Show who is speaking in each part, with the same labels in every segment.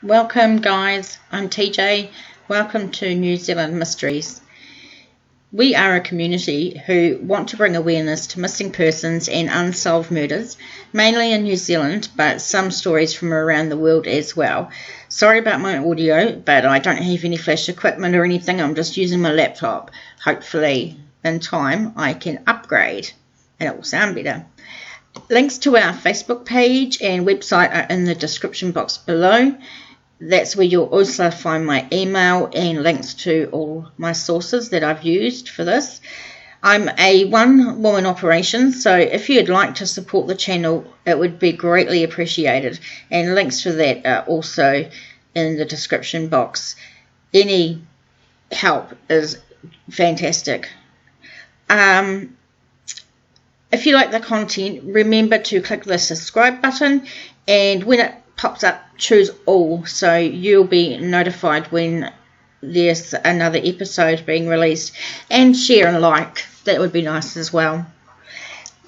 Speaker 1: Welcome guys, I'm TJ. Welcome to New Zealand Mysteries. We are a community who want to bring awareness to missing persons and unsolved murders, mainly in New Zealand, but some stories from around the world as well. Sorry about my audio, but I don't have any flash equipment or anything. I'm just using my laptop. Hopefully in time I can upgrade and it will sound better. Links to our Facebook page and website are in the description box below. That's where you'll also find my email and links to all my sources that I've used for this. I'm a one-woman operation, so if you'd like to support the channel, it would be greatly appreciated. And links to that are also in the description box. Any help is fantastic. If you like the content, remember to click the subscribe button, and when it pops up, choose all, so you'll be notified when there's another episode being released, and share and like, that would be nice as well.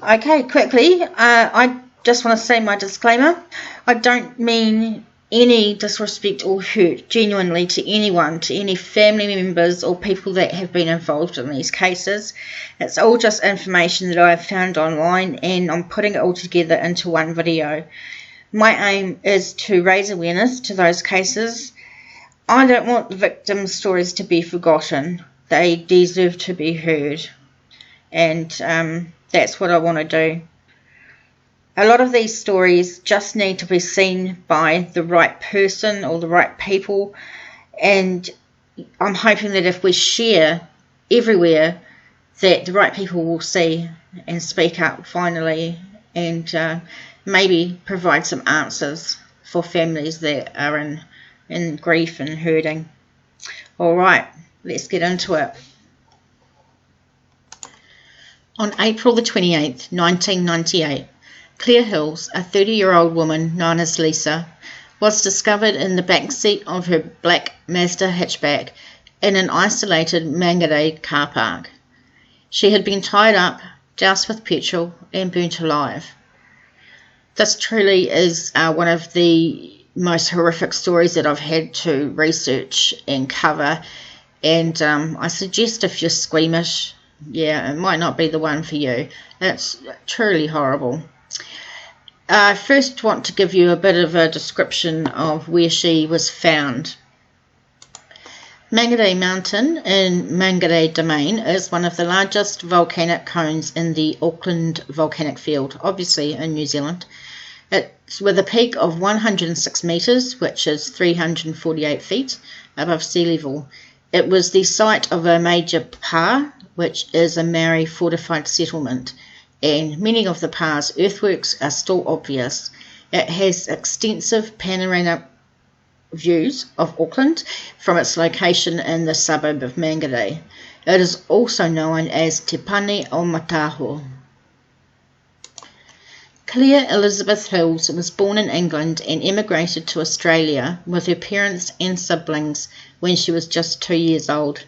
Speaker 1: Okay, quickly, I just want to say my disclaimer. I don't mean any disrespect or hurt genuinely to anyone, to any family members or people that have been involved in these cases. It's all just information that I've found online, and I'm putting it all together into one video. My aim is to raise awareness to those cases. I don't want the victims' stories to be forgotten. They deserve to be heard. And that's what I want to do. A lot of these stories just need to be seen by the right person or the right people. And I'm hoping that if we share everywhere, that the right people will see and speak up finally, and maybe provide some answers for families that are in grief and hurting. Alright, let's get into it. On April the 28th, 1998, Claire Hills, a 30-year-old woman known as Lisa, was discovered in the back seat of her black Mazda hatchback in an isolated Mangaree car park. She had been tied up, doused with petrol and burnt alive. This truly is one of the most horrific stories that I've had to research and cover, and I suggest if you're squeamish, yeah, it might not be the one for you. It's truly horrible. I first want to give you a bit of a description of where she was found. Mangaree Mountain in Mangaree Domain is one of the largest volcanic cones in the Auckland volcanic field, obviously in New Zealand. It's with a peak of 106 metres, which is 348 feet above sea level. It was the site of a major pa, which is a Maori fortified settlement, and many of the pa's earthworks are still obvious. It has extensive panoramic views of Auckland from its location in the suburb of Mangaree. It is also known as Te Pane o Mataho. Claire Elizabeth Hills was born in England and emigrated to Australia with her parents and siblings when she was just 2 years old.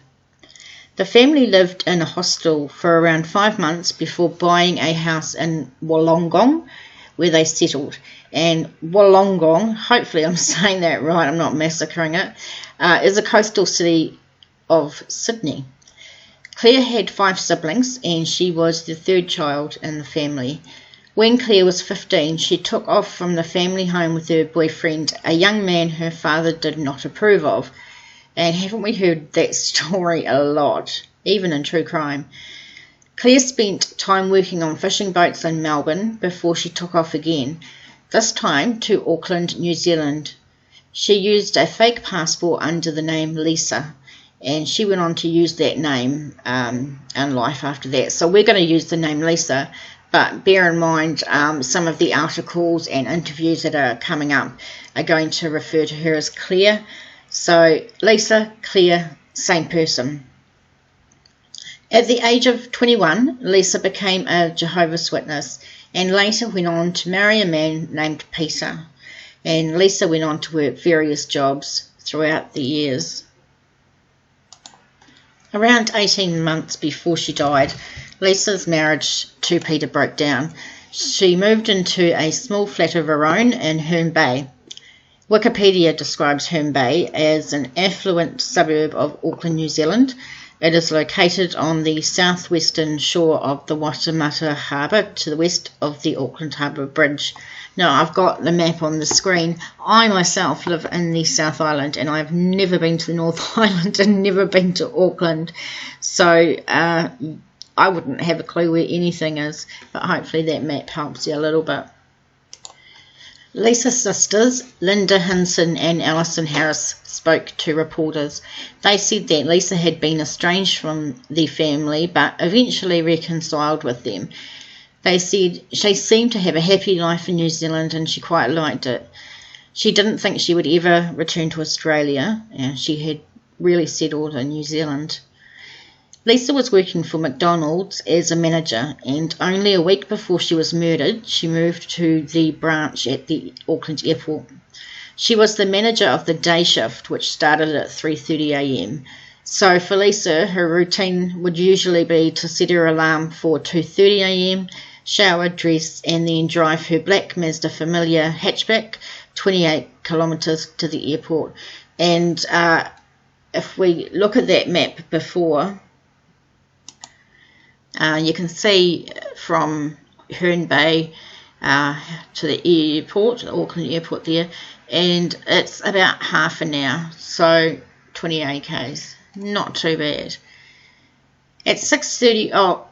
Speaker 1: The family lived in a hostel for around 5 months before buying a house in Wollongong, where they settled. And Wollongong, hopefully I'm saying that right, I'm not massacring it, is a coastal city of Sydney. Claire had 5 siblings, and she was the third child in the family. When Claire was 15, she took off from the family home with her boyfriend, a young man her father did not approve of. And haven't we heard that story a lot, even in true crime? Claire spent time working on fishing boats in Melbourne before she took off again, this time to Auckland, New Zealand. She used a fake passport under the name Lisa, and she went on to use that name in life after that. So we're going to use the name Lisa, but bear in mind some of the articles and interviews that are coming up are going to refer to her as Claire. So Lisa, Claire, same person. At the age of 21, Lisa became a Jehovah's Witness and later went on to marry a man named Peter. And Lisa went on to work various jobs throughout the years. Around 18 months before she died, Lisa's marriage to Peter broke down. She moved into a small flat of her own in Herne Bay. Wikipedia describes Herne Bay as an affluent suburb of Auckland, New Zealand. It is located on the southwestern shore of the Waitemata Harbour to the west of the Auckland Harbour Bridge. Now, I've got the map on the screen. I myself live in the South Island, and I've never been to the North Island and never been to Auckland. So I wouldn't have a clue where anything is, but hopefully that map helps you a little bit. Lisa's sisters, Linda Hinson and Alison Harris, spoke to reporters. They said that Lisa had been estranged from the family but eventually reconciled with them. They said she seemed to have a happy life in New Zealand and she quite liked it. She didn't think she would ever return to Australia, and she had really settled in New Zealand. Lisa was working for McDonald's as a manager, and only a week before she was murdered, she moved to the branch at the Auckland airport. She was the manager of the Dayshift, which started at 3:30 a.m. So for Lisa, her routine would usually be to set her alarm for 2:30 a.m, shower, dress, and then drive her black Mazda Familia hatchback 28 kilometres to the airport. And if we look at that map before, you can see from Herne Bay to the airport, the Auckland airport there, and it's about half an hour, so 28 k's, not too bad. At 6:30, oh,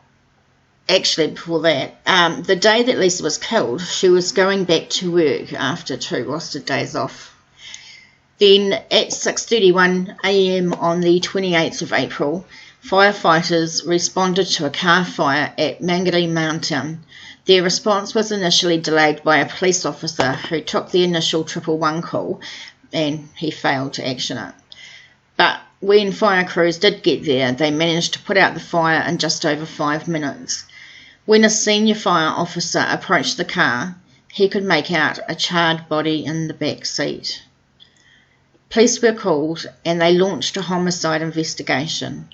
Speaker 1: actually before that, the day that Lisa was killed, she was going back to work after 2 rostered days off. Then at 6:31 a.m. on the 28th of April, firefighters responded to a car fire at Mangere Mountain. Their response was initially delayed by a police officer who took the initial 111 call, and he failed to action it. But when fire crews did get there, they managed to put out the fire in just over 5 minutes. When a senior fire officer approached the car, he could make out a charred body in the back seat. Police were called and they launched a homicide investigation.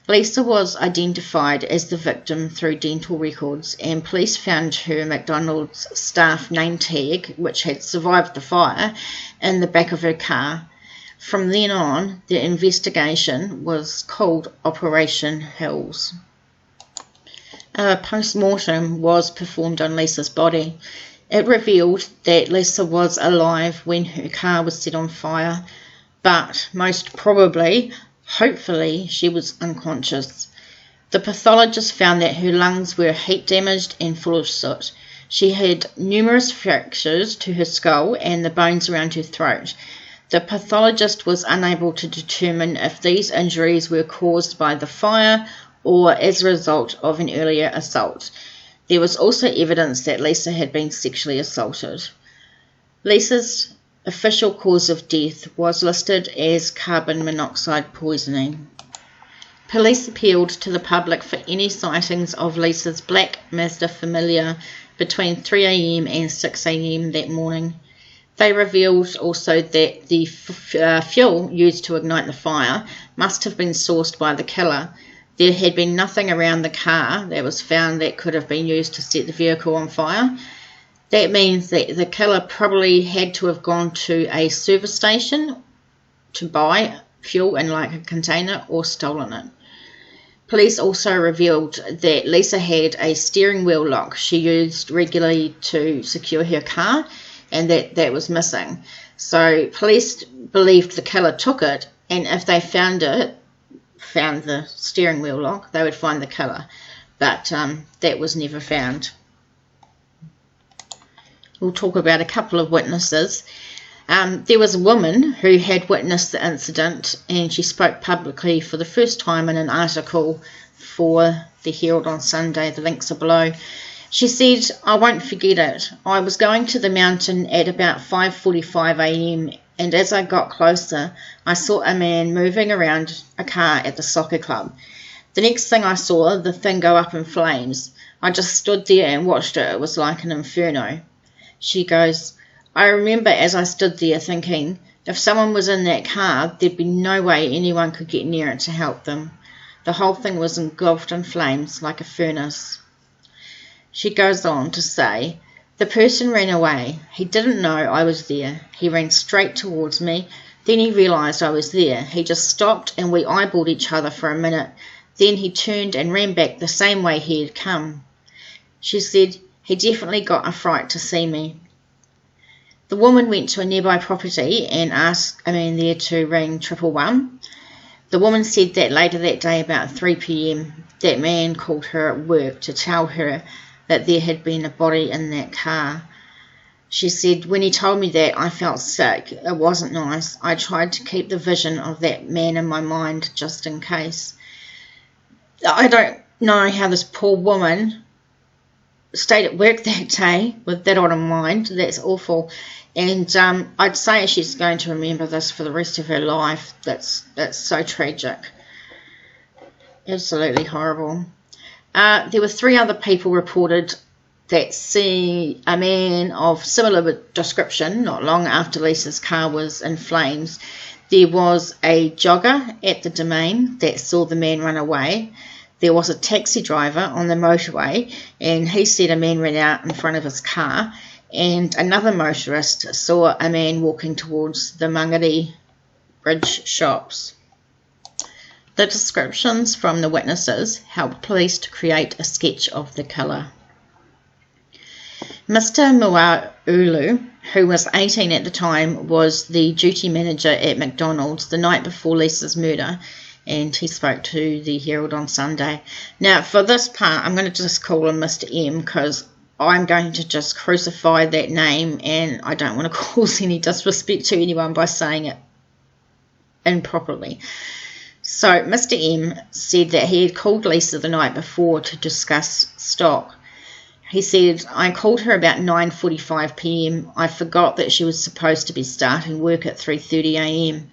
Speaker 1: Lisa was identified as the victim through dental records, and police found her McDonald's staff name tag, which had survived the fire, in the back of her car. From then on, the investigation was called Operation Hills. A post-mortem was performed on Lisa's body. It revealed that Lisa was alive when her car was set on fire, but most probably, hopefully, she was unconscious. The pathologist found that her lungs were heat damaged and full of soot. She had numerous fractures to her skull and the bones around her throat. The pathologist was unable to determine if these injuries were caused by the fire or as a result of an earlier assault. There was also evidence that Lisa had been sexually assaulted. Lisa's official cause of death was listed as carbon monoxide poisoning. Police appealed to the public for any sightings of Lisa's black Mazda Familia between 3 a.m. and 6 a.m. that morning. They revealed also that the fuel used to ignite the fire must have been sourced by the killer. There had been nothing around the car that was found that could have been used to set the vehicle on fire. That means that the killer probably had to have gone to a service station to buy fuel in like a container or stolen it. Police also revealed that Lisa had a steering wheel lock she used regularly to secure her car, and that was missing. So police believed the killer took it, and if they found the steering wheel lock, they would find the killer. But that was never found. We'll talk about a couple of witnesses. There was a woman who had witnessed the incident, and she spoke publicly for the first time in an article for the Herald on Sunday. The links are below. She said, "I won't forget it. I was going to the mountain at about 5:45 a.m. and as I got closer, I saw a man moving around a car at the soccer club. The next thing I saw, the thing go up in flames. I just stood there and watched it. It was like an inferno." She goes, "I remember as I stood there thinking, if someone was in that car, there'd be no way anyone could get near it to help them. The whole thing was engulfed in flames like a furnace." She goes on to say, The person ran away. He didn't know I was there. He ran straight towards me. Then he realised I was there. He just stopped and we eyeballed each other for a minute. Then he turned and ran back the same way he had come. She said he definitely got a fright to see me. The woman went to a nearby property and asked a man there to ring 111. The woman said that later that day about 3 p.m, that man called her at work to tell her that there had been a body in that car. She said, when he told me that, I felt sick. It wasn't nice. I tried to keep the vision of that man in my mind just in case. I don't know how this poor woman stayed at work that day with that on her mind. That's awful. And I'd say she's going to remember this for the rest of her life. That's so tragic. Absolutely horrible. There were 3 other people reported that see a man of similar description not long after Lisa's car was in flames. There was a jogger at the domain that saw the man run away. There was a taxi driver on the motorway, and he said a man ran out in front of his car. And another motorist saw a man walking towards the Mangere Bridge shops. The descriptions from the witnesses helped police to create a sketch of the killer. Mr. Muaulu, who was 18 at the time, was the duty manager at McDonald's the night before Lisa's murder, and he spoke to the Herald on Sunday. Now, for this part, I'm going to just call him Mr. M because I'm going to just crucify that name, and I don't want to cause any disrespect to anyone by saying it improperly. So Mr. M said that he had called Lisa the night before to discuss stock. He said, I called her about 9:45 p.m. I forgot that she was supposed to be starting work at 3:30 a.m.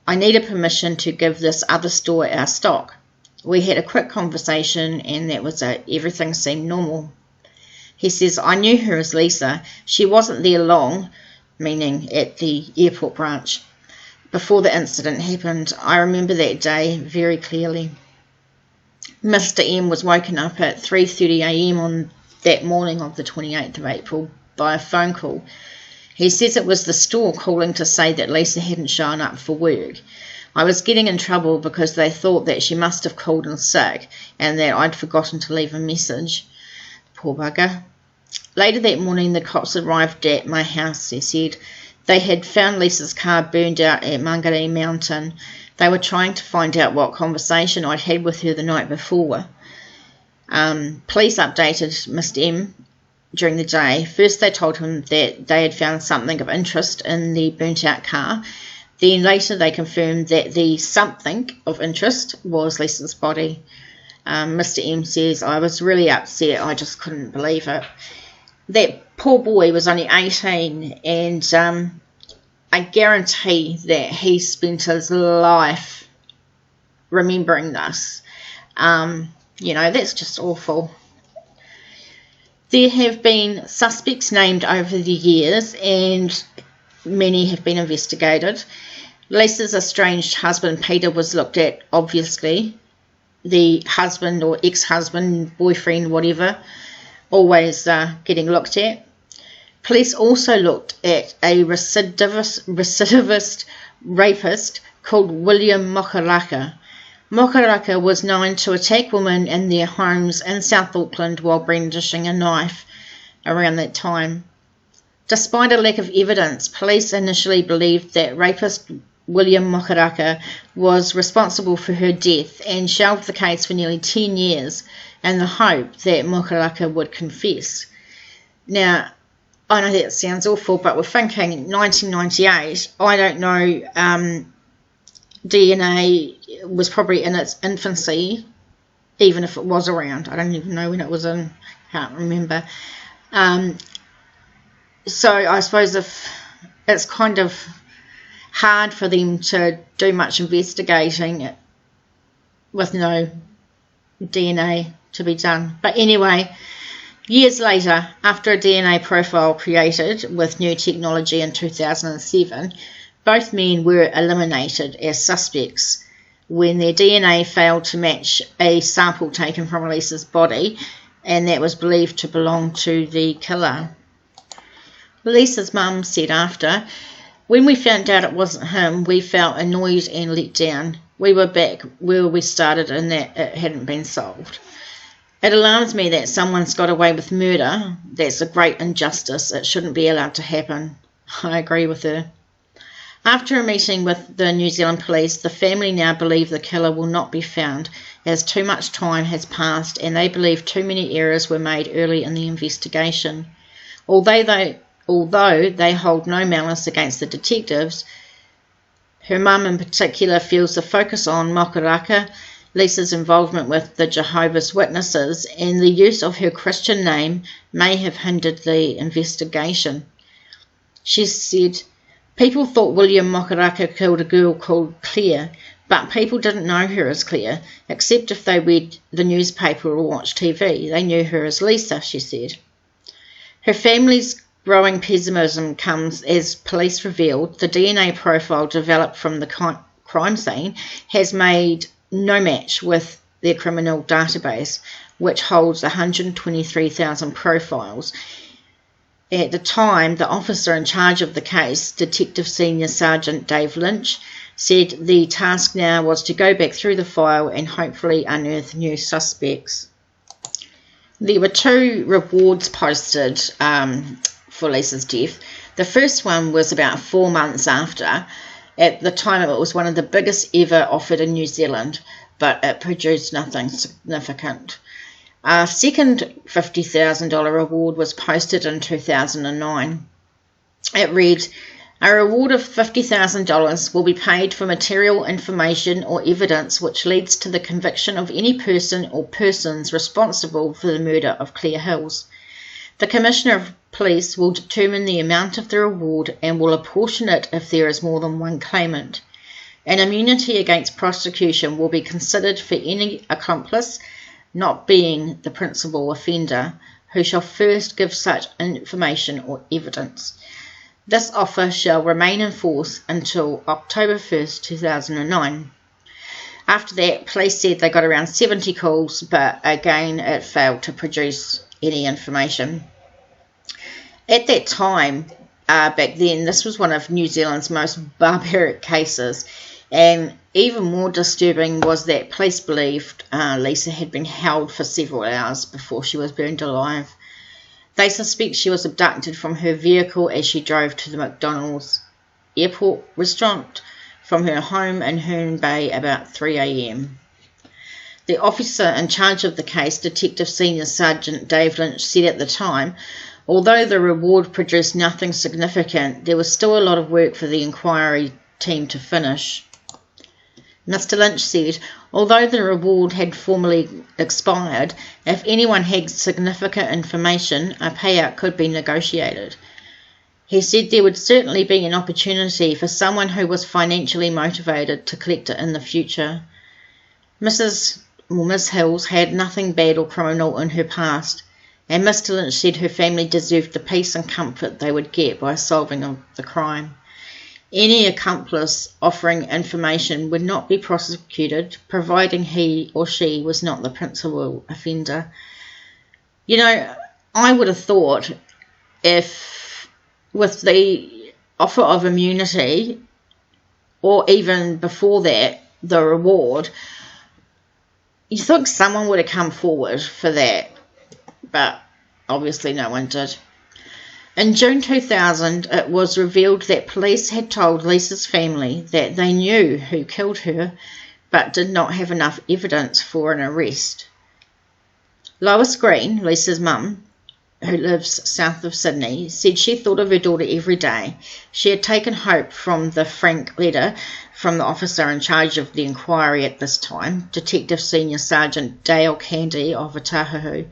Speaker 1: I needed permission to give this other store our stock. We had a quick conversation and that was it. Everything seemed normal. He says, I knew her as Lisa. She wasn't there long, meaning at the airport branch, before the incident happened. I remember that day very clearly. Mr. M was woken up at 3:30 a.m. on that morning of the 28th of April by a phone call. He says it was the store calling to say that Lisa hadn't shown up for work. I was getting in trouble because they thought that she must have called in sick and that I'd forgotten to leave a message. Poor bugger. Later that morning, the cops arrived at my house, he said. They had found Lisa's car burned out at Mangere Mountain. They were trying to find out what conversation I'd had with her the night before. Police updated Mr. M during the day. First they told him that they had found something of interest in the burnt out car. Then later they confirmed that the something of interest was Lisa's body. Mr. M says, I was really upset. I just couldn't believe it. That poor boy was only 18 and I guarantee that he spent his life remembering this. You know, that's just awful. There have been suspects named over the years and many have been investigated. Lisa's estranged husband Peter was looked at, obviously. The husband or ex-husband, boyfriend, whatever, always getting looked at. Police also looked at a recidivist rapist called William Mokaraka. Mokaraka was known to attack women in their homes in South Auckland while brandishing a knife around that time. Despite a lack of evidence, police initially believed that rapist William Mokaraka was responsible for her death and shelved the case for nearly 10 years in the hope that Mokaraka would confess. Now, I know that sounds awful, but we're thinking 1998. I don't know, DNA was probably in its infancy, even if it was around. I don't even know when it was in, can't remember. So I suppose if it's kind of hard for them to do much investigating with no DNA to be done. But anyway, years later, after a DNA profile created with new technology in 2007, both men were eliminated as suspects when their DNA failed to match a sample taken from Lisa's body and that was believed to belong to the killer. Lisa's mum said after, "When we found out it wasn't him, we felt annoyed and let down. We were back where we started and that it hadn't been solved. It alarms me that someone's got away with murder. That's a great injustice. It shouldn't be allowed to happen." I agree with her. After a meeting with the New Zealand police, the family now believe the killer will not be found, as too much time has passed and they believe too many errors were made early in the investigation. Although they hold no malice against the detectives, her mum in particular feels the focus on Mokaraka, Lisa's involvement with the Jehovah's Witnesses, and the use of her Christian name may have hindered the investigation. She said, "People thought William Mokaraka killed a girl called Claire, but people didn't know her as Claire, except if they read the newspaper or watched TV. They knew her as Lisa," she said. Her family's growing pessimism comes as police revealed the DNA profile developed from the crime scene has made no match with their criminal database, which holds 123,000 profiles. At the time, the officer in charge of the case, Detective Senior Sergeant Dave Lynch, said the task now was to go back through the file and hopefully unearth new suspects. There were 2 rewards posted for Lisa's death. The first one was about 4 months after. At the time, it was one of the biggest ever offered in New Zealand, but it produced nothing significant. A second $50,000 reward was posted in 2009. It read, "A reward of $50,000 will be paid for material, information or evidence which leads to the conviction of any person or persons responsible for the murder of Claire Hills. The Commissioner of Police will determine the amount of the reward and will apportion it if there is more than one claimant. An immunity against prosecution will be considered for any accomplice, not being the principal offender, who shall first give such information or evidence. This offer shall remain in force until October 1st, 2009. After that, police said they got around 70 calls, but again it failed to produce any information. At that time, back then, this was one of New Zealand's most barbaric cases, and even more disturbing was that police believed Lisa had been held for several hours before she was burned alive. They suspect she was abducted from her vehicle as she drove to the McDonald's airport restaurant from her home in Herne Bay about 3 a.m. The officer in charge of the case, Detective Senior Sergeant Dave Lynch, said at the time, although the reward produced nothing significant, there was still a lot of work for the inquiry team to finish. Mr. Lynch said, although the reward had formally expired, if anyone had significant information, a payout could be negotiated. He said there would certainly be an opportunity for someone who was financially motivated to collect it in the future. Miss Hills had nothing bad or criminal in her past, and Mr. Lynch said her family deserved the peace and comfort they would get by solving the crime. Any accomplice offering information would not be prosecuted, providing he or she was not the principal offender. You know, I would have thought if with the offer of immunity, or even before that, the reward, you think someone would have come forward for that, but obviously no one did. In June 2000, it was revealed that police had told Lisa's family that they knew who killed her, but did not have enough evidence for an arrest. Lois Green, Lisa's mum, who lives south of Sydney, said she thought of her daughter every day. She had taken hope from the frank letter from the officer in charge of the inquiry at this time, Detective Senior Sergeant Dale Candy of Otahuhu,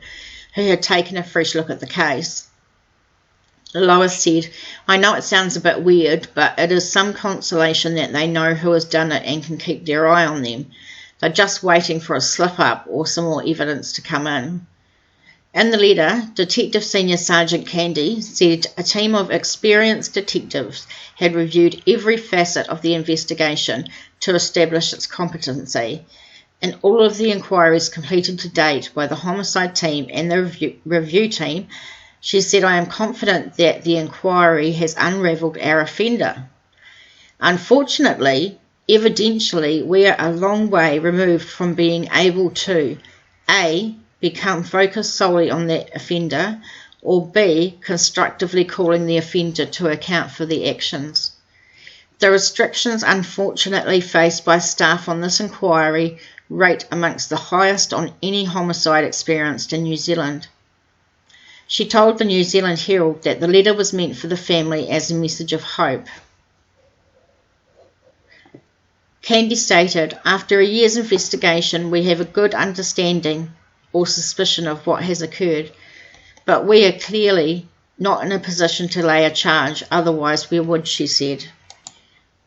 Speaker 1: who had taken a fresh look at the case. Lois said, I know it sounds a bit weird, but it is some consolation that they know who has done it and can keep their eye on them. They're just waiting for a slip-up or some more evidence to come in. In the letter, Detective Senior Sergeant Candy said a team of experienced detectives had reviewed every facet of the investigation to establish its competency. In all of the inquiries completed to date by the homicide team and the review team, she said, I am confident that the inquiry has unravelled our offender. Unfortunately, evidentially, we are a long way removed from being able to A, become focused solely on that offender, or B, constructively calling the offender to account for the actions. The restrictions unfortunately faced by staff on this inquiry rate amongst the highest on any homicide experienced in New Zealand. She told the New Zealand Herald that the letter was meant for the family as a message of hope. Candy stated, after a year's investigation, we have a good understanding or suspicion of what has occurred, but we are clearly not in a position to lay a charge, otherwise we would, she said.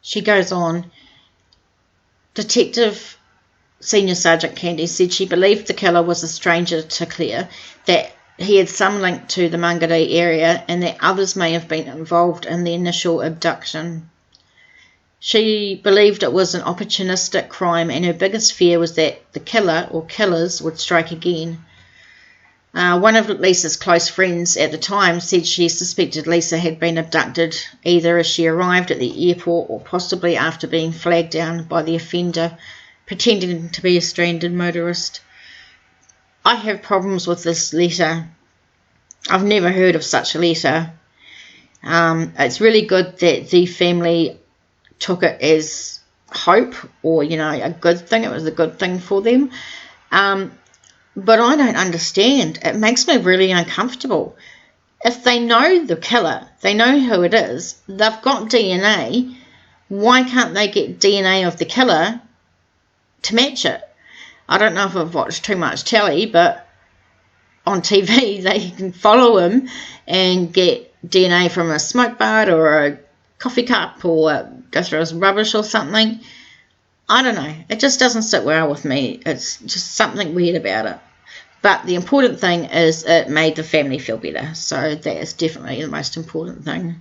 Speaker 1: She goes on, Detective Senior Sergeant Candy said she believed the killer was a stranger to Claire, that he had some link to the Mangere area and that others may have been involved in the initial abduction. She believed it was an opportunistic crime and her biggest fear was that the killer or killers would strike again. One of Lisa's close friends at the time said she suspected Lisa had been abducted either as she arrived at the airport or possibly after being flagged down by the offender pretending to be a stranded motorist. I have problems with this letter. I've never heard of such a letter. It's really good that the family took it as hope or, a good thing. It was a good thing for them. But I don't understand. It makes me really uncomfortable. If they know the killer, they know who it is, they've got DNA, why can't they get DNA of the killer to match it? I don't know if I've watched too much telly, but on TV they can follow him and get DNA from a smoke bud or a coffee cup or go through his rubbish or something. I don't know. It just doesn't sit well with me. It's just something weird about it. But the important thing is it made the family feel better. So that is definitely the most important thing.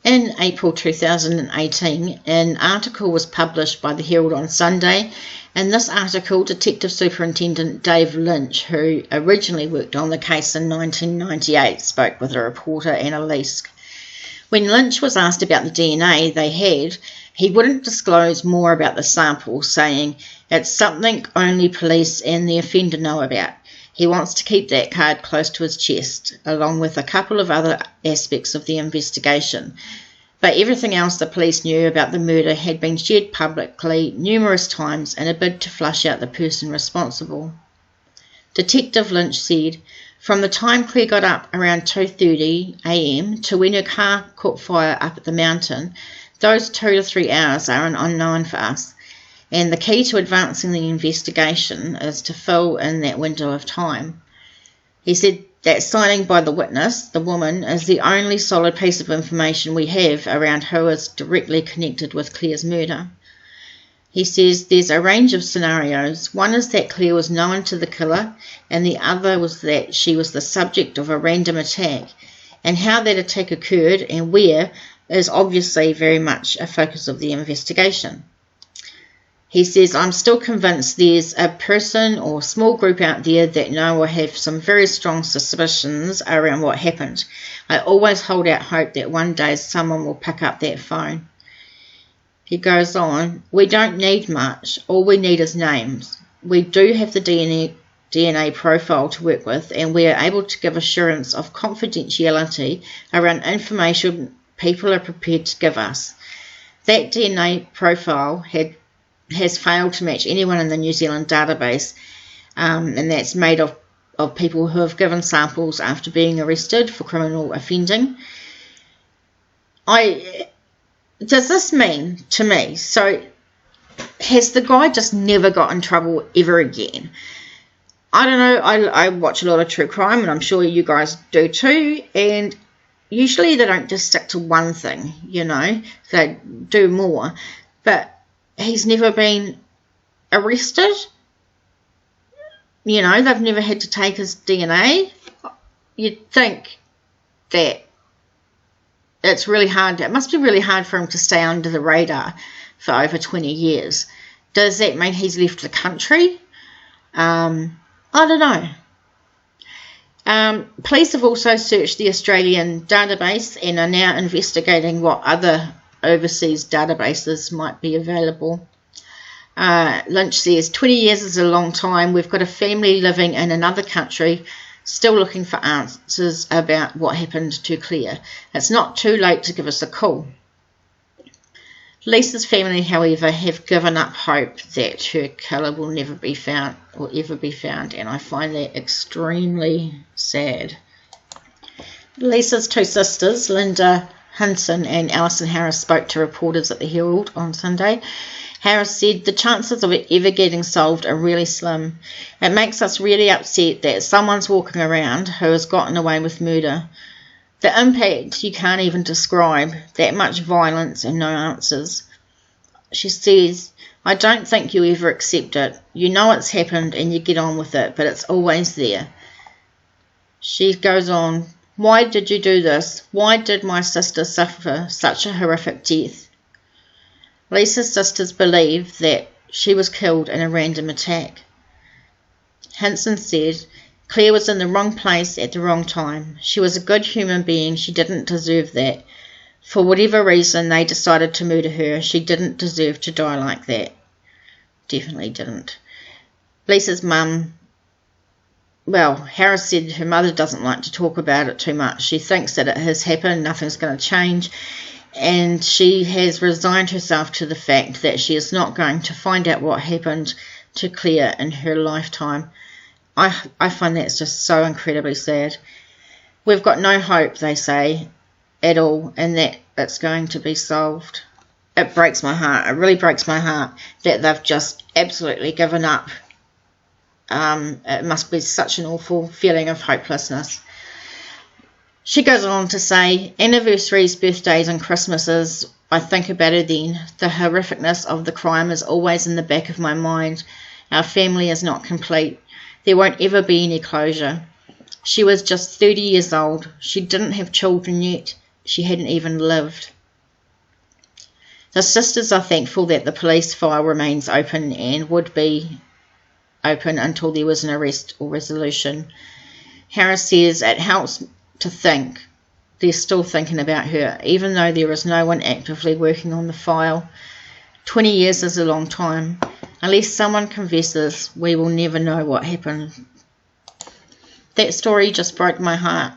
Speaker 1: In April 2018, an article was published by the Herald on Sunday. In this article, Detective Superintendent Dave Lynch, who originally worked on the case in 1998, spoke with a reporter, Anna Leask. When Lynch was asked about the DNA they had, he wouldn't disclose more about the sample, saying, it's something only police and the offender know about. He wants to keep that card close to his chest, along with a couple of other aspects of the investigation. But everything else the police knew about the murder had been shared publicly numerous times in a bid to flush out the person responsible. Detective Lynch said, from the time Claire got up around 2:30 a.m. to when her car caught fire up at the mountain, those 2 to 3 hours are an unknown for us, and the key to advancing the investigation is to fill in that window of time. He said that signing by the witness, the woman, is the only solid piece of information we have around who is directly connected with Claire's murder. He says there's a range of scenarios. One is that Claire was known to the killer, and the other was that she was the subject of a random attack, and how that attack occurred and where is obviously very much a focus of the investigation. He says, I'm still convinced there's a person or small group out there that know or have some very strong suspicions around what happened. I always hold out hope that one day someone will pick up that phone. He goes on, we don't need much. All we need is names. We do have the DNA profile to work with, and we are able to give assurance of confidentiality around information people are prepared to give us. That DNA profile has failed to match anyone in the New Zealand database, and that's made of people who have given samples after being arrested for criminal offending. Does this mean to me, so has the guy just never got in trouble ever again? I don't know. I watch a lot of true crime, and I'm sure you guys do too, and usually they don't just stick to one thing, they do more. But he's never been arrested. They've never had to take his DNA. You'd think that it must be really hard for him to stay under the radar for over 20 years. Does that mean he's left the country? I don't know. Police have also searched the Australian database and are now investigating what other overseas databases might be available. Lynch says, 20 years is a long time. We've got a family living in another country still looking for answers about what happened to Claire. It's not too late to give us a call. Lisa's family, however, have given up hope that her killer will never be found or ever be found, and I find that extremely sad. Lisa's two sisters, Linda Hinson and Alison Harris, spoke to reporters at the Herald on Sunday. Harris said the chances of it ever getting solved are really slim. It makes us really upset that someone's walking around who has gotten away with murder. The impact you can't even describe, that much violence and no answers. She says, I don't think you ever accept it. You know it's happened and you get on with it, but it's always there. She goes on, why did you do this? Why did my sister suffer such a horrific death? Lisa's sisters believe that she was killed in a random attack. Hinson said, Claire was in the wrong place at the wrong time. She was a good human being. She didn't deserve that. For whatever reason, they decided to murder her. She didn't deserve to die like that. Definitely didn't. Lisa's mum, well, Harris said her mother doesn't like to talk about it too much. She thinks that it has happened, nothing's going to change, and she has resigned herself to the fact that she is not going to find out what happened to Claire in her lifetime. I find that's just so incredibly sad. We've got no hope, they say, at all, and that it's going to be solved. It breaks my heart. It really breaks my heart that they've just absolutely given up. It must be such an awful feeling of hopelessness. She goes on to say, anniversaries, birthdays and Christmases, I think about her then. The horrificness of the crime is always in the back of my mind. Our family is not complete. There won't ever be any closure. She was just 30 years old. She didn't have children yet. She hadn't even lived. The sisters are thankful that the police file remains open and would be open until there was an arrest or resolution. Harris says it helps to think they're still thinking about her, even though there is no one actively working on the file. 20 years is a long time. Unless someone confesses, we will never know what happened. That story just broke my heart.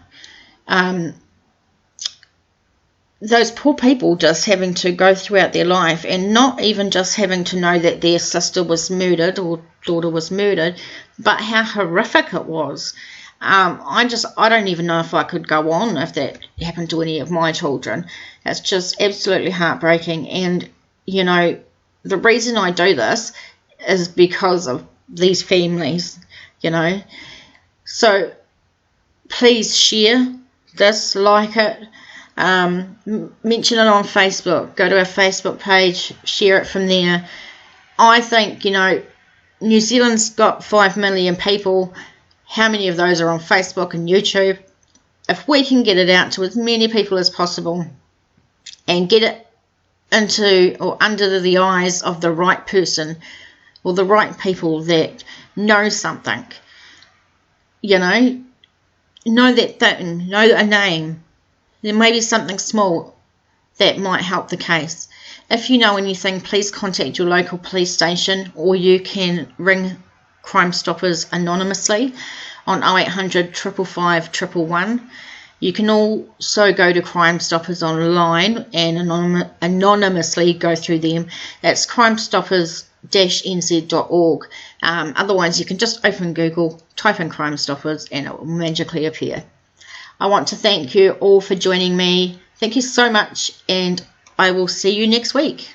Speaker 1: Those poor people just having to go throughout their life and not even just having to know that their sister was murdered or daughter was murdered, but how horrific it was. I don't even know if I could go on if that happened to any of my children. It's just absolutely heartbreaking. And, you know, the reason I do this is because of these families, you know. So please share this, like it, mention it on Facebook, go to our Facebook page, share it from there. I think, you know, New Zealand's got 5 million people. How many of those are on Facebook and YouTube? If we can get it out to as many people as possible and get it into or under the eyes of the right person or the right people that know something, you know that thing, know a name, there may be something small that might help the case. If you know anything, please contact your local police station, or you can ring Crimestoppers anonymously on 0800 555 111. You can also go to Crimestoppers online and anonymously go through them. That's crimestoppers-nz.org. Otherwise, you can just open Google, type in Crimestoppers, and it will magically appear. I want to thank you all for joining me. Thank you so much, and I will see you next week.